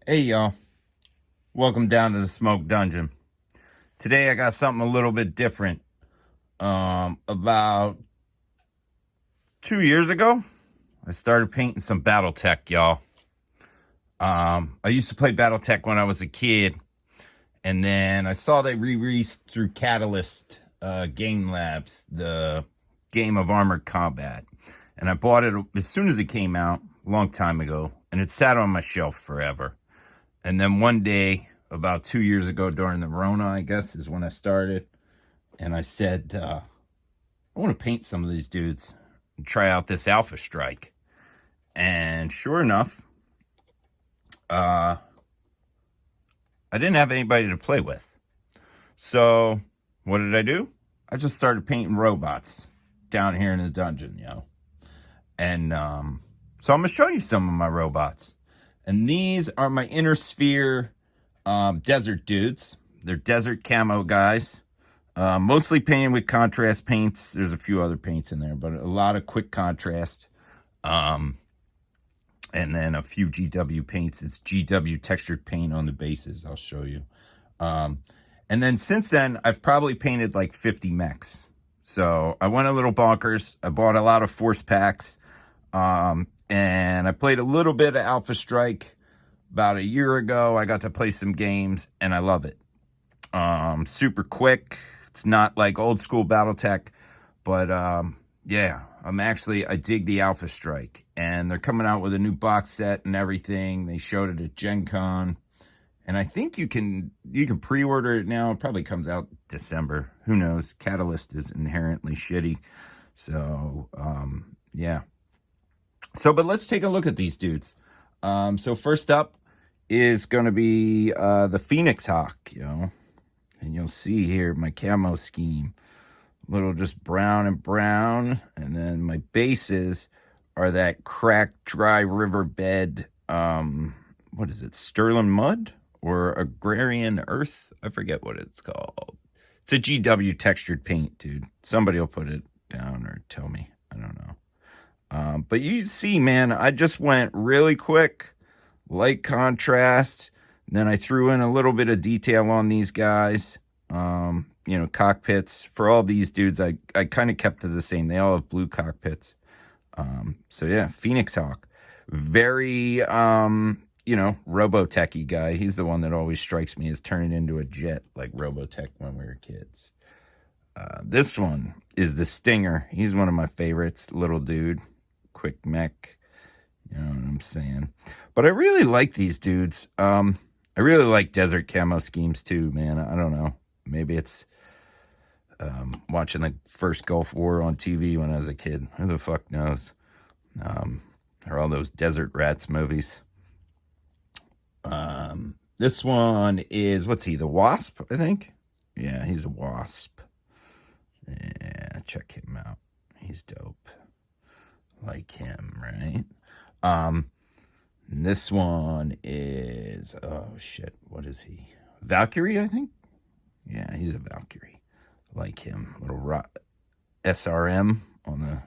Hey y'all, welcome down to the Smoke Dungeon. Today I got something a little bit different. About 2 years ago, I started painting some Battletech, y'all. I used to play Battletech when I was a kid, and then I saw they re-released through Catalyst Game Labs the game of Armored Combat, and I bought it as soon as it came out a long time ago, and it sat on my shelf forever. And then one day, about 2 years ago during the Rona, I guess, is when I started. And I said, I want to paint some of these dudes and try out this Alpha Strike. And sure enough, I didn't have anybody to play with. So what did I do? I just started painting robots down here in the dungeon, And so I'm going to show you some of my robots. And these are my Inner Sphere desert dudes. They're desert camo guys. Mostly painted with contrast paints. There's a few other paints in there, but a lot of quick contrast. And then a few GW paints. It's GW textured paint on the bases. I'll show you. And then since then, I've probably painted like 50 mechs. So I went a little bonkers. I bought a lot of force packs. And I played a little bit of Alpha Strike about a year ago. I got to play some games, and I love it. Super quick. It's not like old school Battletech, but yeah, I dig the Alpha Strike, and they're coming out with a new box set and everything. They showed it at Gen Con, and I think you can pre-order it now. It probably comes out December. Who knows? Catalyst is inherently shitty, so yeah. So, but let's take a look at these dudes. So first up is going to be the Phoenix Hawk, and you'll see here my camo scheme, little just brown and brown, and then my bases are that cracked dry riverbed. What is it? Sterling mud or agrarian earth? I forget what it's called. It's a GW textured paint, dude. Somebody will put it down or tell me. I don't know. But you see, man, I just went really quick, light contrast. Then I threw in a little bit of detail on these guys. Cockpits. For all these dudes, I kind of kept it the same. They all have blue cockpits. So yeah, Phoenix Hawk. Very, Robotech-y guy. He's the one that always strikes me as turning into a jet like Robotech when we were kids. This one is the Stinger. He's one of my favorites. Little dude. Quick mech. You know what I'm saying? But I really like these dudes. I really like desert camo schemes too, man. I don't know. Maybe it's watching the first Gulf War on TV when I was a kid. Who the fuck knows? Or all those Desert Rats movies. This one is, what's he? The Wasp, I think? Yeah, he's a Wasp. Yeah, check him out. He's dope. Like him, right? This one is, oh shit, what is he? Valkyrie, I think? Yeah, he's a Valkyrie. Like him. Little SRM on the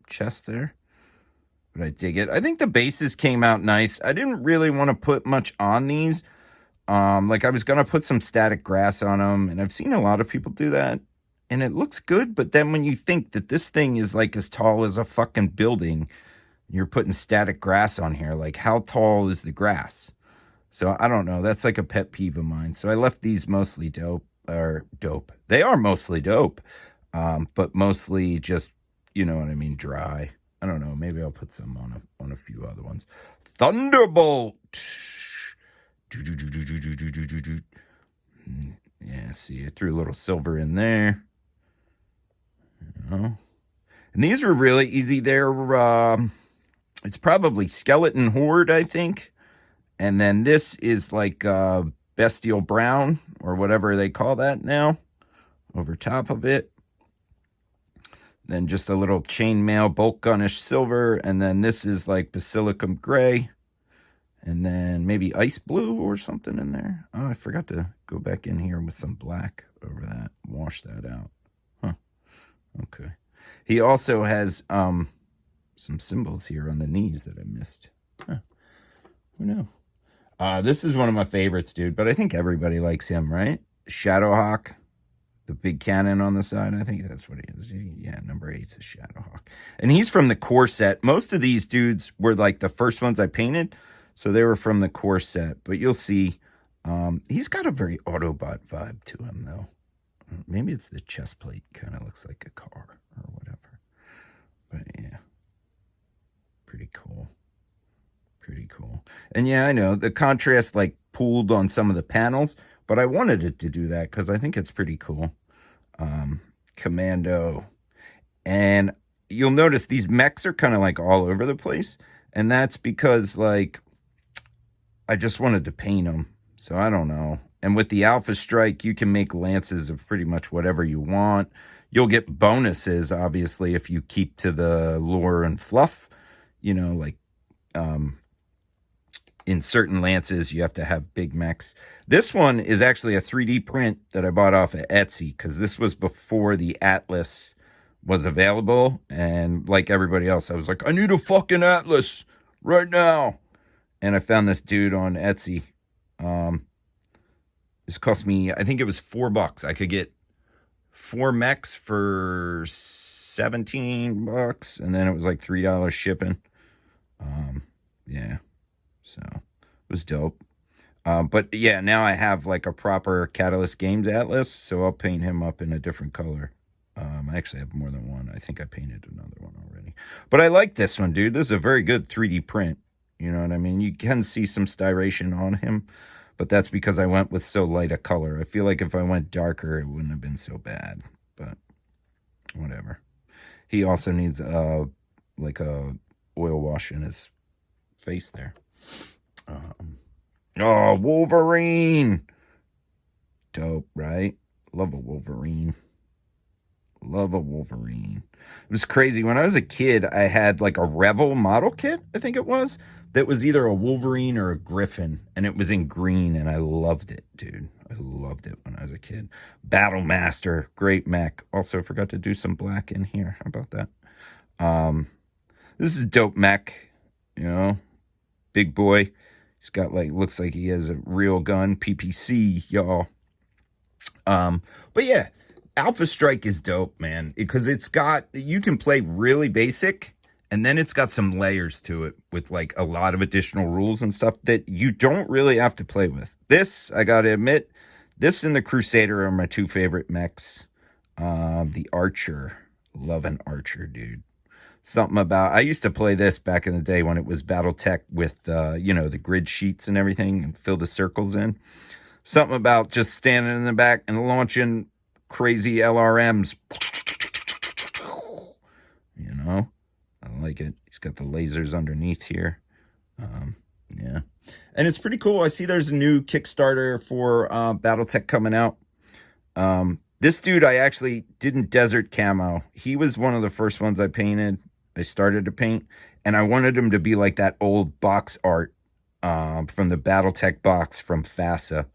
chest there. But I dig it. I think the bases came out nice. I didn't really want to put much on these. Like I was going to put some static grass on them, and I've seen a lot of people do that. And it looks good, but then when you think that this thing is like as tall as a fucking building, you're putting static grass on here. Like, how tall is the grass? So I don't know. That's like a pet peeve of mine. So I left these mostly dope. They are mostly dope, but mostly just, you know what I mean, dry. I don't know. Maybe I'll put some on a few other ones. Thunderbolt. Yeah, see, I threw a little silver in there. And these were really easy. They're it's probably Skeleton Horde, I think. And then this is like Bestial Brown or whatever they call that now over top of it. Then just a little chainmail bolt gunish silver, and then this is like Basilicum Gray, and then maybe Ice Blue or something in there. Oh, I forgot to go back in here with some black over that, wash that out. Huh. Okay. He also has some symbols here on the knees that I missed. Huh. Who knew? This is one of my favorites, dude, but I think everybody likes him, right? Shadowhawk, the big cannon on the side. I think that's what he is. Yeah, number 8's a Shadowhawk. And he's from the core set. Most of these dudes were like the first ones I painted, so they were from the core set. But you'll see, he's got a very Autobot vibe to him, though. Maybe it's the chest plate kind of looks like a car or whatever. But yeah, pretty cool. Pretty cool. And yeah, I know the contrast like pooled on some of the panels, but I wanted it to do that because I think it's pretty cool. Commando. And you'll notice these mechs are kind of like all over the place. And that's because like I just wanted to paint them. So I don't know. And with the Alpha Strike, you can make lances of pretty much whatever you want. You'll get bonuses, obviously, if you keep to the lore and fluff. You know, like in certain lances, you have to have big mechs. This one is actually a 3D print that I bought off of Etsy because this was before the Atlas was available. And like everybody else, I was like, I need a fucking Atlas right now. And I found this dude on Etsy. This cost me, I think it was $4. I could get 4 mechs for $17, and then it was like $3 shipping. Yeah, so it was dope. But yeah, now I have like a proper Catalyst Games Atlas, so I'll paint him up in a different color. I actually have more than one. I think I painted another one already. But I like this one, dude. This is a very good 3D print. You know what I mean? You can see some styration on him, but that's because I went with so light a color. I feel like if I went darker, it wouldn't have been so bad, but whatever. He also needs like a oil wash in his face there. Oh, Wolverine. Dope, right? Love a Wolverine. Love a Wolverine. It was crazy. When I was a kid, I had like a Revel model kit, I think it was, that was either a Wolverine or a Griffin, and it was in green, and I loved it, dude. I loved it when I was a kid. Battle Master, great mech. Also forgot to do some black in here. How about that? This is dope mech, you know, big boy. He's got like, looks like he has a real gun, PPC, y'all. But yeah, Alpha Strike is dope, man, because it's got, you can play really basic, and then it's got some layers to it with like a lot of additional rules and stuff that you don't really have to play with. This, I gotta admit, this and the Crusader are my 2 favorite mechs. The Archer, love an Archer, dude. Something about, I used to play this back in the day when it was Battletech with, you know, the grid sheets and everything and fill the circles in. Something about just standing in the back and launching crazy LRMs. You know, I like it. He's got the lasers underneath here. Yeah. And it's pretty cool. I see there's a new Kickstarter for Battletech coming out. This dude I actually didn't desert camo. He was one of the first ones I painted. I started to paint, and I wanted him to be like that old box art from the Battletech box from FASA.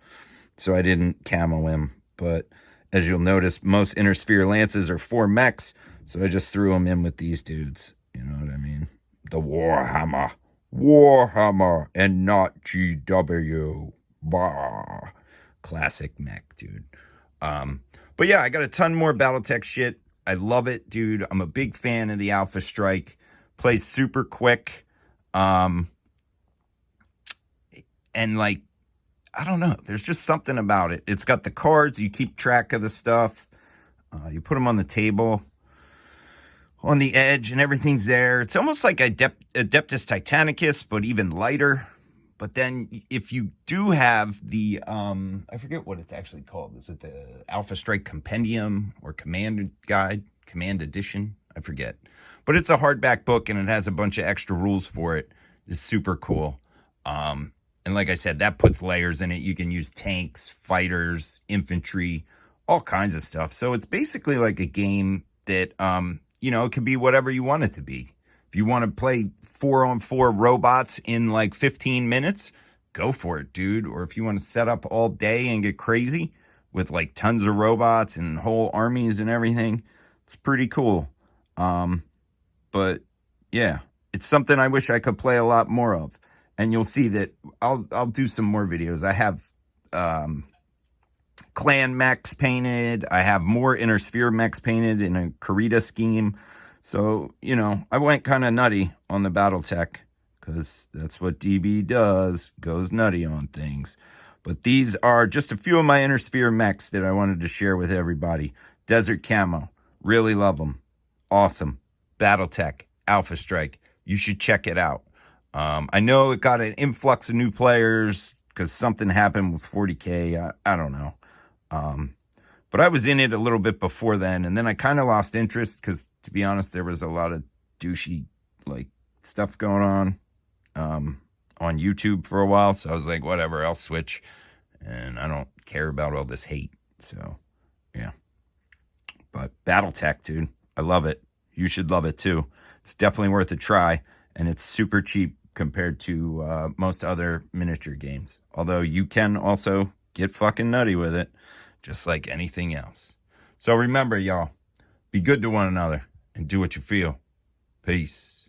So I didn't camo him. But as you'll notice, most Intersphere Lances are 4 mechs, so I just threw them in with these dudes. You know what I mean? The Warhammer. Warhammer and not GW. Bah. Classic mech, dude. But yeah, I got a ton more Battletech shit. I love it, dude. I'm a big fan of the Alpha Strike. Plays super quick. And like, I don't know. There's just something about it. It's got the cards. You keep track of the stuff. You put them on the table, on the edge, and everything's there. It's almost like Adeptus Titanicus, but even lighter. But then if you do have the, I forget what it's actually called. Is it the Alpha Strike Compendium or Command Guide, Command Edition? I forget. But it's a hardback book, and it has a bunch of extra rules for it. It's super cool. And like I said, that puts layers in it. You can use tanks, fighters, infantry, all kinds of stuff. So it's basically like a game that, you know, it can be whatever you want it to be. If you want to play 4-on-4 robots in like 15 minutes, go for it, dude. Or if you want to set up all day and get crazy with like tons of robots and whole armies and everything, it's pretty cool. But yeah, it's something I wish I could play a lot more of. and you'll see that I'll do some more videos. I have clan mechs painted. I have more inner sphere mechs painted in a Karita scheme. So, you know, I went kind of nutty on the Battletech because that's what DB does, goes nutty on things. But these are just a few of my inner sphere mechs that I wanted to share with everybody. Desert Camo, really love them. Awesome. Battletech, Alpha Strike, you should check it out. I know it got an influx of new players because something happened with 40K. I don't know. But I was in it a little bit before then, and then I kind of lost interest because, to be honest, there was a lot of douchey like stuff going on YouTube for a while. So I was like, whatever, I'll switch, and I don't care about all this hate. So yeah, but Battletech, dude, I love it. You should love it too. It's definitely worth a try, and it's super cheap compared to most other miniature games. Although you can also get fucking nutty with it, just like anything else. So remember, y'all, be good to one another and do what you feel. Peace.